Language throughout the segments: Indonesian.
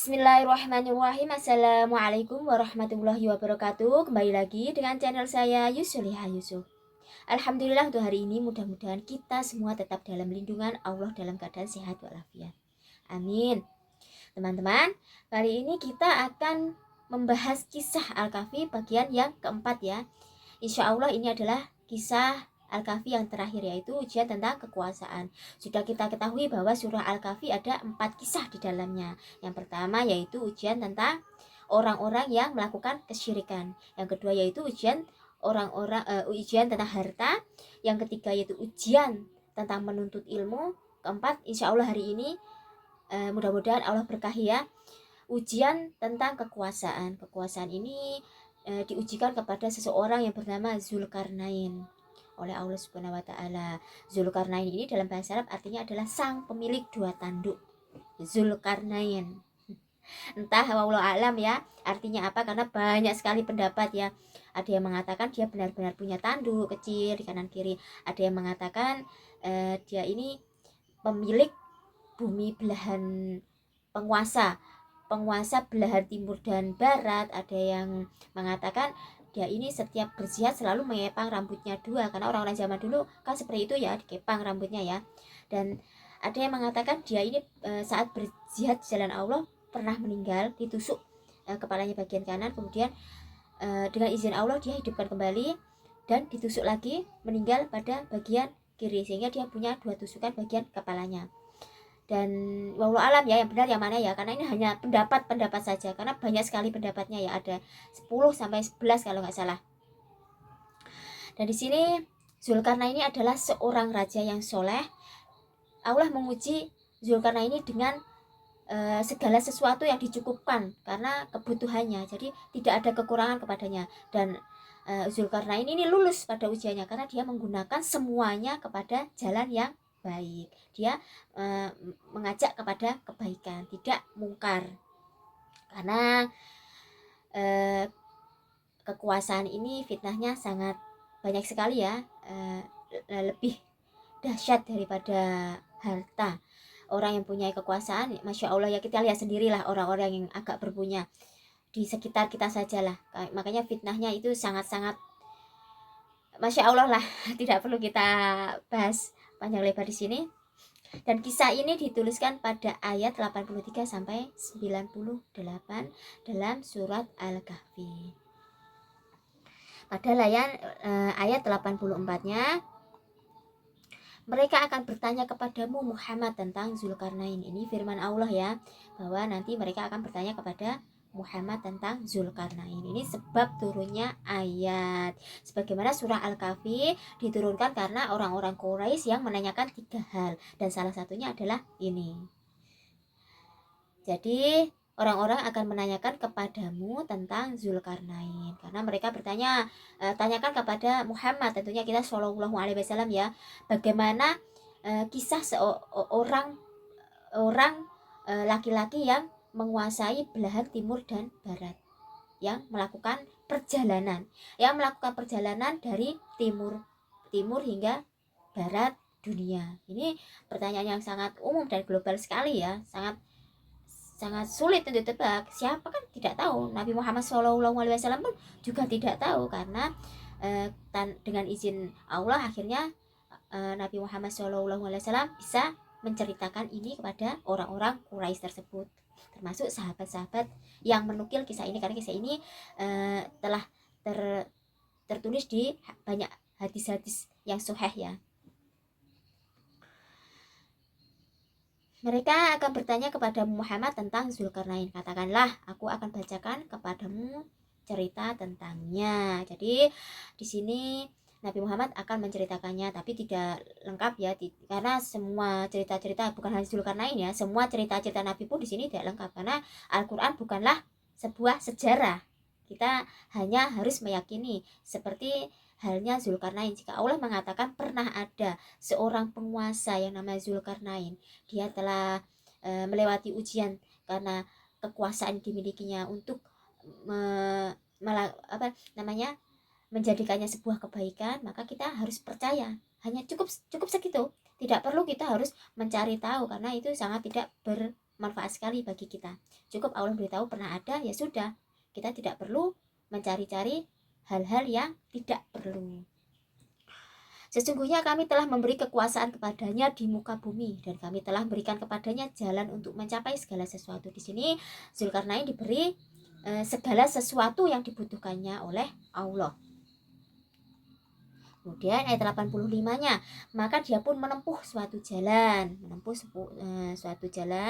Bismillahirrahmanirrahim. Assalamualaikum warahmatullahi wabarakatuh. Kembali lagi dengan channel saya Yusuliha Yusuf. Alhamdulillah untuk hari ini mudah-mudahan kita semua tetap dalam lindungan Allah dalam keadaan sehat walafiat. Amin. Teman-teman, kali ini kita akan membahas kisah Al-Kahfi bagian yang keempat ya. Insya Allah ini adalah kisah Al-Kahfi yang terakhir, yaitu ujian tentang kekuasaan. Sudah kita ketahui bahwa surah Al-Kahfi ada 4 kisah di dalamnya. Yang pertama yaitu ujian tentang orang-orang yang melakukan kesyirikan. Yang kedua yaitu ujian ujian tentang harta. Yang ketiga yaitu ujian tentang menuntut ilmu. Keempat, insya Allah hari ini mudah-mudahan Allah berkahi ya, ujian tentang kekuasaan. Kekuasaan ini diujikan kepada seseorang yang bernama Zulkarnain oleh Allah Subhanahu wa taala. Zulkarnain ini dalam bahasa Arab artinya adalah sang pemilik 2 tanduk. Zulkarnain. Entah wallahu alam ya, artinya apa, karena banyak sekali pendapat ya. Ada yang mengatakan dia benar-benar punya tanduk kecil di kanan kiri. Ada yang mengatakan dia ini pemilik bumi belahan penguasa belahan timur dan barat. Ada yang mengatakan dia ini setiap berjihad selalu mengepang rambutnya 2, karena orang-orang zaman dulu kan seperti itu ya, dikepang rambutnya ya. Dan ada yang mengatakan dia ini saat berjihad di jalan Allah pernah meninggal, ditusuk kepalanya bagian kanan, kemudian dengan izin Allah dia hidupkan kembali dan ditusuk lagi, meninggal pada bagian kiri, sehingga dia punya 2 tusukan bagian kepalanya. Dan wallahu alam ya, yang benar yang mana ya, karena ini hanya pendapat saja, karena banyak sekali pendapatnya ya, ada 10 sampai 11 kalau nggak salah. Dan di sini Zulkarnain ini adalah seorang raja yang soleh. Allah menguji Zulkarnain ini dengan segala sesuatu yang dicukupkan karena kebutuhannya, jadi tidak ada kekurangan kepadanya. Dan Zulkarnain ini lulus pada ujiannya karena dia menggunakan semuanya kepada jalan yang baik. Dia mengajak kepada kebaikan, tidak mungkar. Karena kekuasaan ini fitnahnya sangat banyak sekali ya, lebih dahsyat daripada harta. Orang yang punya kekuasaan, masya Allah ya, kita lihat sendirilah orang-orang yang agak berpunya di sekitar kita sajalah. Makanya fitnahnya itu sangat-sangat masya Allah lah, tidak perlu kita bahas panjang lebar di sini. Dan kisah ini dituliskan pada ayat 83 sampai 98 dalam surat Al-Kahfi. Pada ayat 84-nya, mereka akan bertanya kepadamu Muhammad tentang Zulkarnain. Ini firman Allah ya, bahwa nanti mereka akan bertanya kepada Muhammad tentang Zulkarnain. Ini sebab turunnya ayat. Sebagaimana surah Al-Kahfi diturunkan karena orang-orang Quraisy yang menanyakan 3 hal, dan salah satunya adalah ini. Jadi orang-orang akan menanyakan kepadamu tentang Zulkarnain, karena mereka bertanya, tanyakan kepada Muhammad, tentunya kita Shallallahu Alaihi Wasallam ya, bagaimana kisah seorang laki-laki yang menguasai belahan timur dan barat, yang melakukan perjalanan dari timur hingga barat dunia. Ini pertanyaan yang sangat umum dan global sekali ya, sangat sulit untuk ditebak. Siapa kan tidak tahu. Nabi Muhammad SAW pun juga tidak tahu, karena dengan izin Allah akhirnya Nabi Muhammad SAW bisa menceritakan ini kepada orang-orang Quraisy tersebut, termasuk sahabat-sahabat yang menukil kisah ini, karena kisah ini telah tertulis di banyak hadis-hadis yang sahih ya. Mereka akan bertanya kepada Muhammad tentang Zulkarnain. Katakanlah, aku akan bacakan kepadamu cerita tentangnya. Jadi di sini Nabi Muhammad akan menceritakannya, tapi tidak lengkap ya, karena semua cerita-cerita bukan hanya Zulkarnain ya, semua cerita-cerita Nabi pun di sini tidak lengkap, karena Al-Quran bukanlah sebuah sejarah. Kita hanya harus meyakini, seperti halnya Zulkarnain. Jika Allah mengatakan pernah ada seorang penguasa yang namanya Zulkarnain, dia telah melewati ujian karena kekuasaan dimilikinya untuk menjadikannya sebuah kebaikan, maka kita harus percaya. Hanya cukup segitu, tidak perlu kita harus mencari tahu, karena itu sangat tidak manfaat sekali bagi kita. Cukup Allah beritahu pernah ada, ya sudah, kita tidak perlu mencari-cari hal-hal yang tidak perlu. Sesungguhnya kami telah memberi kekuasaan kepadanya di muka bumi, dan kami telah memberikan kepadanya jalan untuk mencapai segala sesuatu. Di sini Zulkarnain diberi segala sesuatu yang dibutuhkannya oleh Allah. Kemudian ayat 85-nya, maka dia pun menempuh suatu jalan,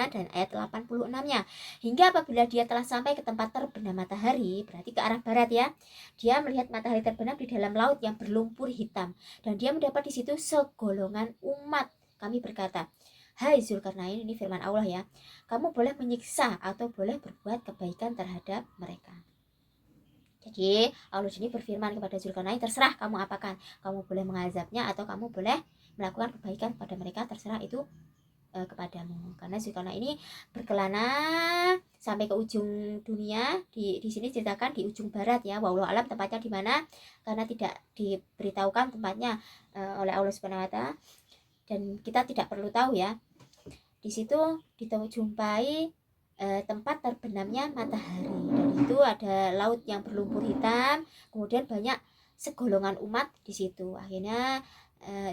dan ayat 86-nya, hingga apabila dia telah sampai ke tempat terbenam matahari, berarti ke arah barat ya, dia melihat matahari terbenam di dalam laut yang berlumpur hitam, dan dia mendapat di situ segolongan umat. Kami berkata, hai Zulkarnain, ini firman Allah ya, kamu boleh menyiksa atau boleh berbuat kebaikan terhadap mereka. Jadi Allah sini berfirman kepada Zulkarnain, terserah kamu apakan, kamu boleh mengazabnya atau kamu boleh melakukan kebaikan kepada mereka, terserah itu kepadamu. Karena Zulkarnain ini berkelana sampai ke ujung dunia. Di sini ceritakan di ujung barat ya, wallahu alam tempatnya di mana, karena tidak diberitahukan tempatnya oleh Allah Subhanahu wa taala, dan kita tidak perlu tahu ya. Di situ dijumpai tempat terbenamnya matahari, dan itu ada laut yang berlumpur hitam, kemudian banyak segolongan umat di situ. Akhirnya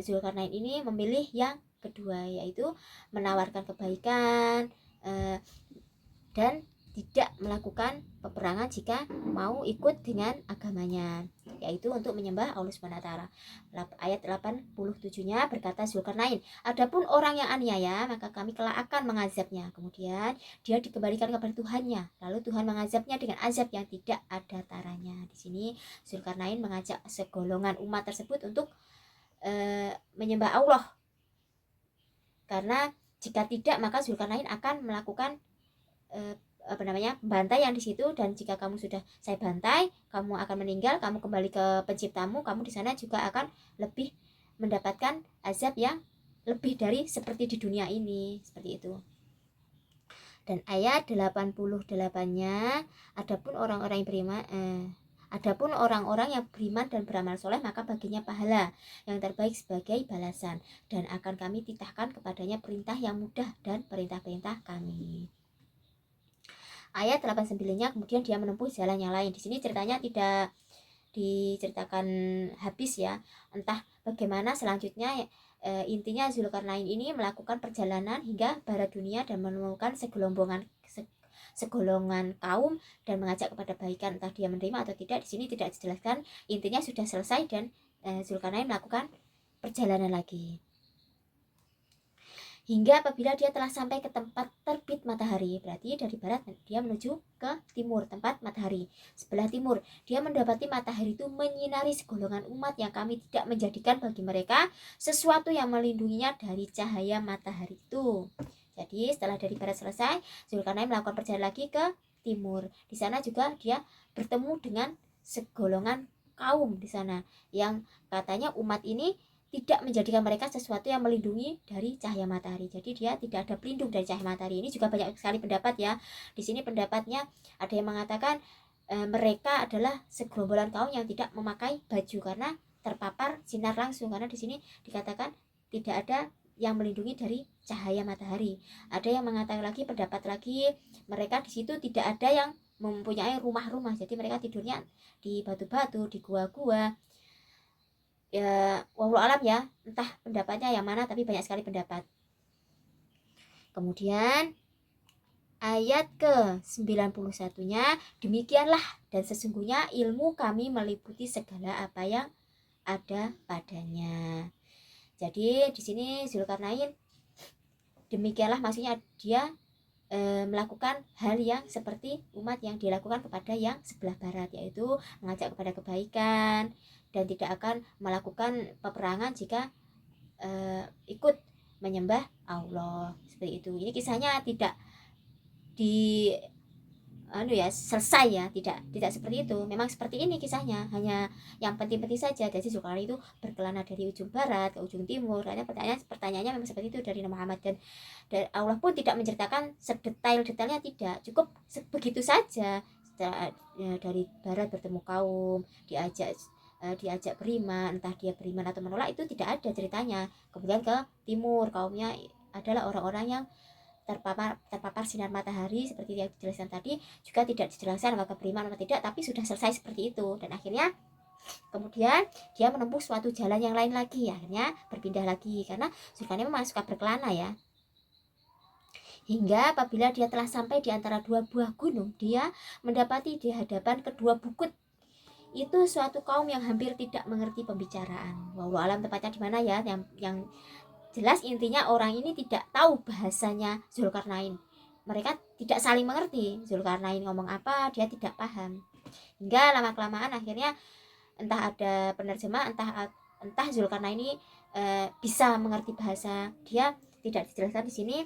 Zulkarnain ini memilih yang kedua, yaitu menawarkan kebaikan dan tidak melakukan peperangan jika mau ikut dengan agamanya, yaitu untuk menyembah Allah Subhanahu wa taala. Ayat 87-nya berkata Zulkarnain, adapun orang yang aniaya maka kami kelak akan mengazabnya, kemudian dia dikembalikan kepada Tuhannya, lalu Tuhan mengazabnya dengan azab yang tidak ada taranya. Di sini Zulkarnain mengajak segolongan umat tersebut untuk menyembah Allah, karena jika tidak maka Zulkarnain akan melakukan pembantaian di situ, dan jika kamu sudah saya bantai, kamu akan meninggal, kamu kembali ke penciptamu, kamu di sana juga akan lebih mendapatkan azab yang lebih dari seperti di dunia ini, seperti itu. Dan ayat 88-nya, adapun orang-orang yang beriman adapun orang-orang yang beriman dan beramal soleh maka baginya pahala yang terbaik sebagai balasan, dan akan kami titahkan kepadanya perintah yang mudah dan perintah-perintah kami. Ayat 89-nya, kemudian dia menempuh jalan yang lain. Di sini ceritanya tidak diceritakan habis ya, entah bagaimana selanjutnya. Intinya Zulkarnain ini melakukan perjalanan hingga barat dunia dan menemukan segolongan kaum dan mengajak kepada kebaikan, entah dia menerima atau tidak, di sini tidak dijelaskan. Intinya sudah selesai dan Zulkarnain melakukan perjalanan lagi hingga apabila dia telah sampai ke tempat terbit matahari, berarti dari barat dia menuju ke timur, tempat matahari sebelah timur. Dia mendapati matahari itu menyinari segolongan umat yang kami tidak menjadikan bagi mereka sesuatu yang melindunginya dari cahaya matahari itu. Jadi setelah dari barat selesai, Zulkarnain melakukan perjalanan lagi ke timur. Di sana juga dia bertemu dengan segolongan kaum di sana yang katanya umat ini tidak menjadikan mereka sesuatu yang melindungi dari cahaya matahari. Jadi dia tidak ada pelindung dari cahaya matahari. Ini juga banyak sekali pendapat ya. Di sini pendapatnya ada yang mengatakan mereka adalah segerombolan kaum yang tidak memakai baju karena terpapar sinar langsung, karena di sini dikatakan tidak ada yang melindungi dari cahaya matahari. Ada yang mengatakan lagi, pendapat lagi, mereka di situ tidak ada yang mempunyai rumah-rumah. Jadi mereka tidurnya di batu-batu, di gua-gua. Ya wallahu alam ya, entah pendapatnya yang mana, tapi banyak sekali pendapat. Kemudian ayat ke 91-nya, demikianlah dan sesungguhnya ilmu kami meliputi segala apa yang ada padanya. Jadi di sini Zulkarnain demikianlah, maksudnya dia melakukan hal yang seperti umat yang dilakukan kepada yang sebelah barat, yaitu mengajak kepada kebaikan dan tidak akan melakukan peperangan jika ikut menyembah Allah, seperti itu. Ini kisahnya tidak di selesai ya, tidak seperti itu. Memang seperti ini kisahnya, hanya yang penting-penting saja. Jadi Zulkarnain itu berkelana dari ujung barat ke ujung timur. Karena pertanyaannya memang seperti itu dari Nabi Muhammad, dan Allah pun tidak menceritakan sedetail-detailnya, tidak, cukup begitu saja. Dari barat bertemu kaum, diajak beriman, entah dia beriman atau menolak itu tidak ada ceritanya. Kemudian ke timur, kaumnya adalah orang-orang yang terpapar sinar matahari seperti yang dijelaskan tadi, juga tidak dijelaskan apakah beriman atau tidak, tapi sudah selesai seperti itu. Dan akhirnya kemudian dia menempuh suatu jalan yang lain lagi, akhirnya berpindah lagi, karena Zulkarnain memang suka berkelana ya. Hingga apabila dia telah sampai di antara dua buah gunung, dia mendapati di hadapan kedua bukit itu suatu kaum yang hampir tidak mengerti pembicaraan. Wallahu alam tepatnya di mana ya, yang jelas intinya orang ini tidak tahu bahasanya Zulkarnain. Mereka tidak saling mengerti. Zulkarnain ngomong apa, dia tidak paham. Hingga lama-kelamaan akhirnya entah ada penerjemah, entah Zulkarnain ini bisa mengerti bahasa dia, tidak dijelaskan di sini.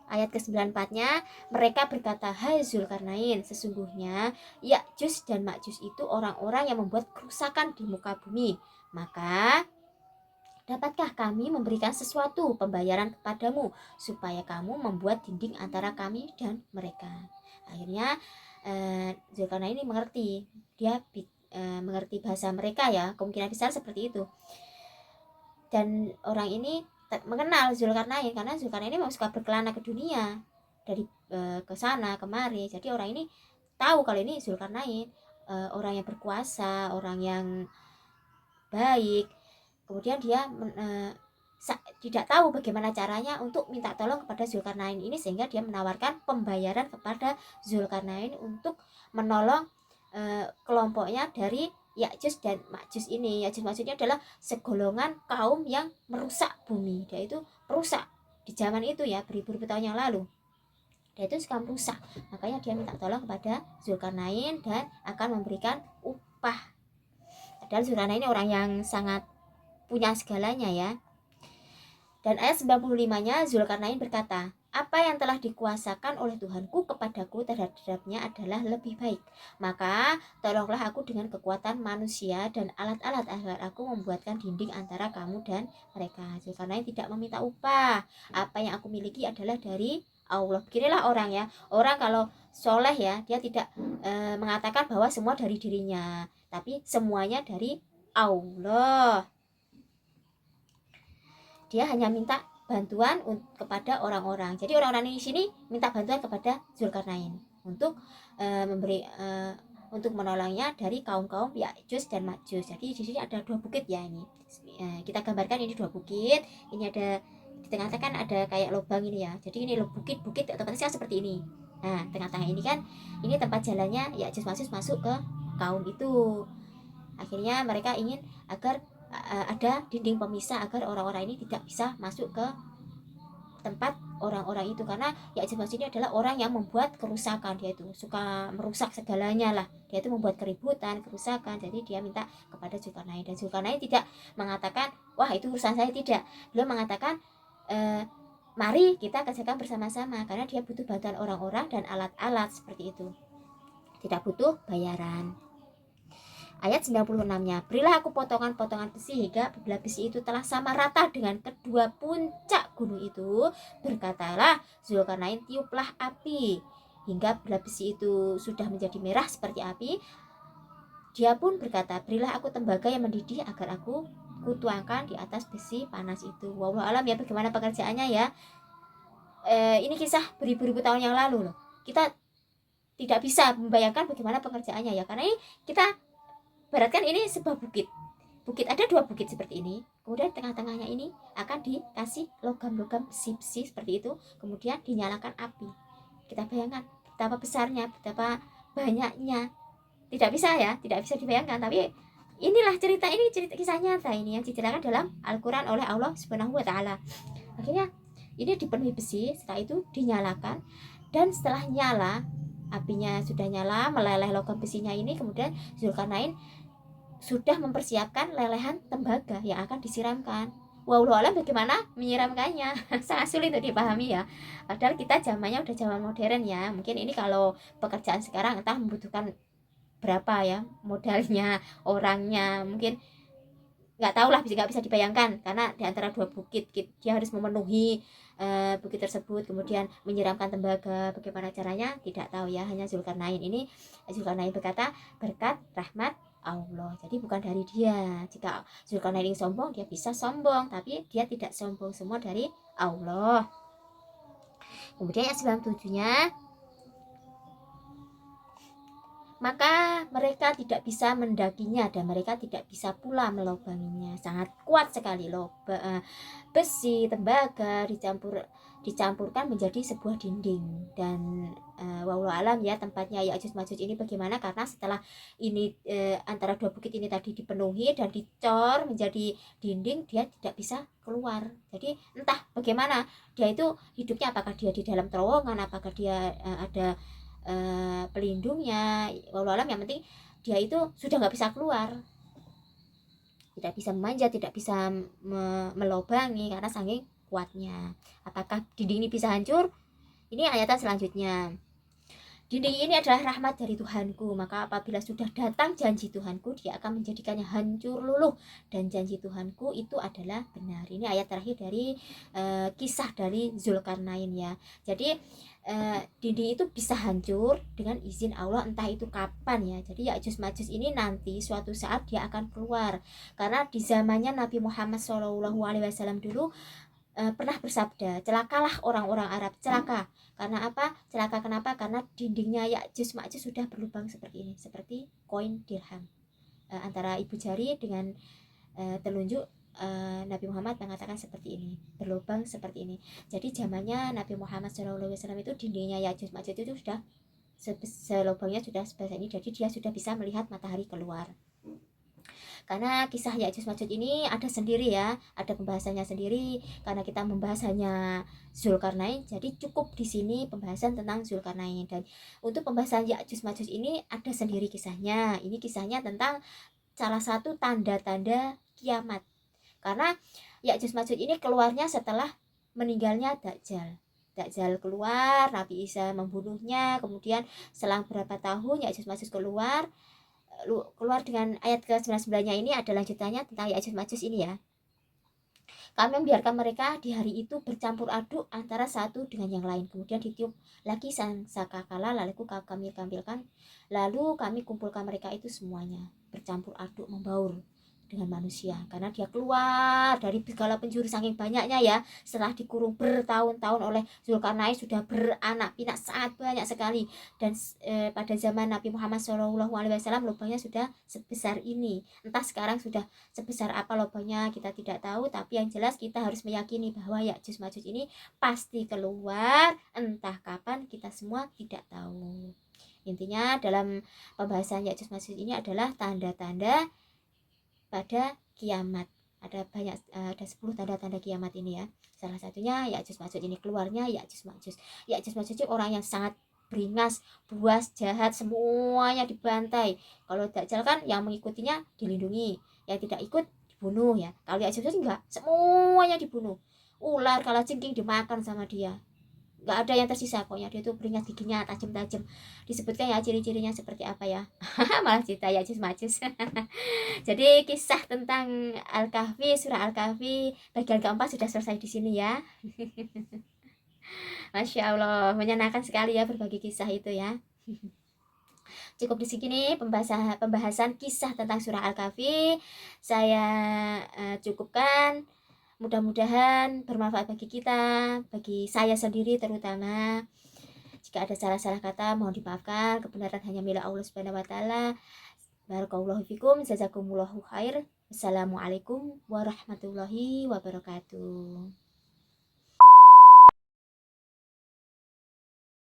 Ayat ke-94-nya, mereka berkata, "Hai Zulkarnain, sesungguhnya Ya'juj dan Ma'juj itu orang-orang yang membuat kerusakan di muka bumi. Maka dapatkah kami memberikan sesuatu pembayaran kepadamu supaya kamu membuat dinding antara kami dan mereka?" Akhirnya Zulkarnain ini mengerti, dia mengerti bahasa mereka ya, kemungkinan besar seperti itu. Dan orang ini mengenal Zulkarnain karena Zulkarnain ini memang suka berkelana ke dunia, dari ke sana kemari. Jadi orang ini tahu kalau ini Zulkarnain orang yang berkuasa, orang yang baik. Kemudian dia tidak tahu bagaimana caranya untuk minta tolong kepada Zulkarnain ini, sehingga dia menawarkan pembayaran kepada Zulkarnain untuk menolong kelompoknya dari Ya'juj dan Ma'juj ini. Ya'juj Ma'juj ini adalah segolongan kaum yang merusak bumi. Dia itu perusak di zaman itu ya, beribu-ribu tahun yang lalu. Dia itu suka merusak. Makanya dia minta tolong kepada Zulkarnain dan akan memberikan upah. Padahal Zulkarnain ini orang yang sangat punya segalanya ya. Dan ayat 95-nya Zulkarnain berkata, "Apa yang telah dikuasakan oleh Tuhanku kepadaku terhadapnya adalah lebih baik. Maka tolonglah aku dengan kekuatan manusia dan alat-alat agar aku membuatkan dinding antara kamu dan mereka." Zulkarnain tidak meminta upah. Apa yang aku miliki adalah dari Allah. Beginilah orang ya. Orang kalau soleh ya, dia tidak mengatakan bahwa semua dari dirinya, tapi semuanya dari Allah. Dia hanya minta bantuan kepada orang-orang. Jadi orang-orang di sini minta bantuan kepada Zulkarnain untuk untuk menolongnya dari kaum-kaum Ya'juj dan Ma'juj. Jadi di sini ada dua bukit ya ini. Kita gambarkan ini dua bukit. Ini ada di tengah-tengah kan ada kayak lubang ini ya. Jadi ini bukit-bukit otomatis kan seperti ini. Nah, tengah-tengah ini kan ini tempat jalannya Ya'juj Ma'juj masuk ke kaum itu. Akhirnya mereka ingin agar ada dinding pemisah agar orang-orang ini tidak bisa masuk ke tempat orang-orang itu, karena Ya'juj Ma'juj ini adalah orang yang membuat kerusakan. Dia itu suka merusak segalanya lah, dia itu membuat keributan, kerusakan. Jadi dia minta kepada Zulkarnain, dan Zulkarnain tidak mengatakan, "Wah, itu urusan saya," tidak. Beliau mengatakan, "Mari kita kerjakan bersama-sama," karena dia butuh bantuan orang-orang dan alat-alat seperti itu, tidak butuh bayaran. Ayat 96-nya, "Berilah aku potongan-potongan besi hingga apabila besi itu telah sama rata dengan kedua puncak gunung itu, berkatalah Zulkarnain, tiuplah api. Hingga apabila besi itu sudah menjadi merah seperti api, dia pun berkata, berilah aku tembaga yang mendidih agar aku kutuangkan di atas besi panas itu." Wallahu alam ya bagaimana pekerjaannya ya. Ini kisah beribu-ribu tahun yang lalu loh. Kita tidak bisa membayangkan bagaimana pengerjaannya ya, karena ini kita beratkan ini sebuah bukit, ada dua bukit seperti ini, kemudian tengah-tengahnya ini akan dikasih logam-logam besi-besi seperti itu, kemudian dinyalakan api. Kita bayangkan betapa besarnya, betapa banyaknya. Tidak bisa ya, tidak bisa dibayangkan, tapi inilah cerita kisah nyata ini yang diceritakan dalam Al-Quran oleh Allah Subhanahu wa Ta'ala. Akhirnya ini dipenuhi besi, setelah itu dinyalakan, dan setelah nyala, apinya sudah nyala, meleleh logam besinya ini, kemudian Zulkarnain sudah mempersiapkan lelehan tembaga yang akan disiramkan. Wallahu alam bagaimana menyiramkannya, sangat sulit untuk dipahami ya. Padahal kita zamannya udah zaman modern ya. Mungkin ini kalau pekerjaan sekarang entah membutuhkan berapa ya modalnya, orangnya, mungkin nggak tahu lah, nggak bisa dibayangkan, karena di antara dua bukit dia harus memenuhi bukit tersebut, kemudian menyiramkan tembaga. Bagaimana caranya tidak tahu ya, hanya Zulkarnain ini. Zulkarnain berkata, berkat rahmat Allah, jadi bukan dari dia. Jika Zulkarnain ingin sombong, dia bisa sombong, tapi dia tidak sombong, semua dari Allah. Kemudian ayat 97-nya, maka mereka tidak bisa mendakinya dan mereka tidak bisa pula melobanginya. Sangat kuat sekali besi, tembaga dicampurkan menjadi sebuah dinding. Dan wallahu alam ya tempatnya Ya'juj Ma'juj ini bagaimana, karena setelah ini antara dua bukit ini tadi dipenuhi dan dicor menjadi dinding, dia tidak bisa keluar. Jadi entah bagaimana dia itu hidupnya, apakah dia di dalam terowongan, apakah dia ada pelindungnya, walau alam, yang penting dia itu sudah nggak bisa keluar, tidak bisa memanjat, tidak bisa melobangi karena saking kuatnya. Apakah dinding ini bisa hancur? Ini ayatan selanjutnya. Dinding ini adalah rahmat dari Tuhanku, maka apabila sudah datang janji Tuhanku, dia akan menjadikannya hancur luluh, dan janji Tuhanku itu adalah benar. Ini ayat terakhir dari kisah dari Zulkarnain ya. Jadi dinding itu bisa hancur dengan izin Allah, entah itu kapan ya. Jadi Ya'juj Ma'juj ini nanti suatu saat dia akan keluar, karena di zamannya Nabi Muhammad SAW dulu pernah bersabda, celakalah orang-orang Arab, celaka. Karena apa? Celaka kenapa? Karena dindingnya Ya'juj Ma'juj sudah berlubang seperti ini, seperti koin dirham. Antara ibu jari dengan telunjuk Nabi Muhammad mengatakan seperti ini, berlubang seperti ini. Jadi zamannya Nabi Muhammad SAW itu dindingnya Ya'juj Ma'juj itu sudah selubangnya sudah sebesar ini, jadi dia sudah bisa melihat matahari keluar. Karena kisah Ya'juj Ma'juj ini ada sendiri ya, ada pembahasannya sendiri. Karena kita membahas hanya Zulkarnain, jadi cukup di sini pembahasan tentang Zulkarnain. Dan untuk pembahasan Ya'juj Ma'juj ini ada sendiri kisahnya. Ini kisahnya tentang salah satu tanda-tanda kiamat. Karena Ya'juj Ma'juj ini keluarnya setelah meninggalnya Dajjal. Dajjal keluar, Nabi Isa membunuhnya, kemudian selang berapa tahun Ya'juj Ma'juj keluar dengan ayat ke-99-nya. Ini ada lanjutannya tentang Ya'juj Ma'juj ini ya. Kami membiarkan mereka di hari itu bercampur aduk antara satu dengan yang lain. Kemudian ditiup lagi sangkakala, lalu kami tampilkan, lalu kami kumpulkan mereka itu semuanya bercampur aduk membaur dengan manusia, karena dia keluar dari segala penjuru saking banyaknya ya. Setelah dikurung bertahun-tahun oleh Zulkarnain, sudah beranak pinak sangat banyak sekali. Dan pada zaman Nabi Muhammad SAW lubangnya sudah sebesar ini. Entah sekarang sudah sebesar apa lubangnya kita tidak tahu, tapi yang jelas kita harus meyakini bahwa Ya'juj Ma'juj ini pasti keluar, entah kapan kita semua tidak tahu. Intinya dalam pembahasan Ya'juj Ma'juj ini adalah tanda-tanda pada kiamat. Ada banyak, ada 10 tanda-tanda kiamat ini ya. Salah satunya Ya'juj Ma'juj ini, keluarnya Ya'juj Ma'juj. Ya'juj Ma'juj orang yang sangat beringas, buas, jahat, semuanya dibantai. Kalau Dajjal kan yang mengikutinya dilindungi, yang tidak ikut dibunuh ya. Kalau Ya'juj Ma'juj enggak, semuanya dibunuh. Ular kalajengking dimakan sama dia, nggak ada yang tersisa. Pokoknya dia tuh beringat, giginya tajam-tajam. Disebutkan ya ciri-cirinya seperti apa ya. Malah cerita Ya'juj Ma'juj. Jadi kisah tentang Al-Kahfi, surah Al-Kahfi bagian keempat sudah selesai di sini ya. Masya Allah, menyenangkan sekali ya berbagi kisah itu ya. Cukup di sini pembahasan kisah tentang surah Al-Kahfi. Saya cukupkan. Mudah-mudahan bermanfaat bagi kita, bagi saya sendiri terutama. Jika ada salah-salah kata mohon dimaafkan, kebenaran hanya milik Allah Subhanahu wa taala. Barakallahu fikum, jazakumullahu khair. Assalamualaikum warahmatullahi wabarakatuh.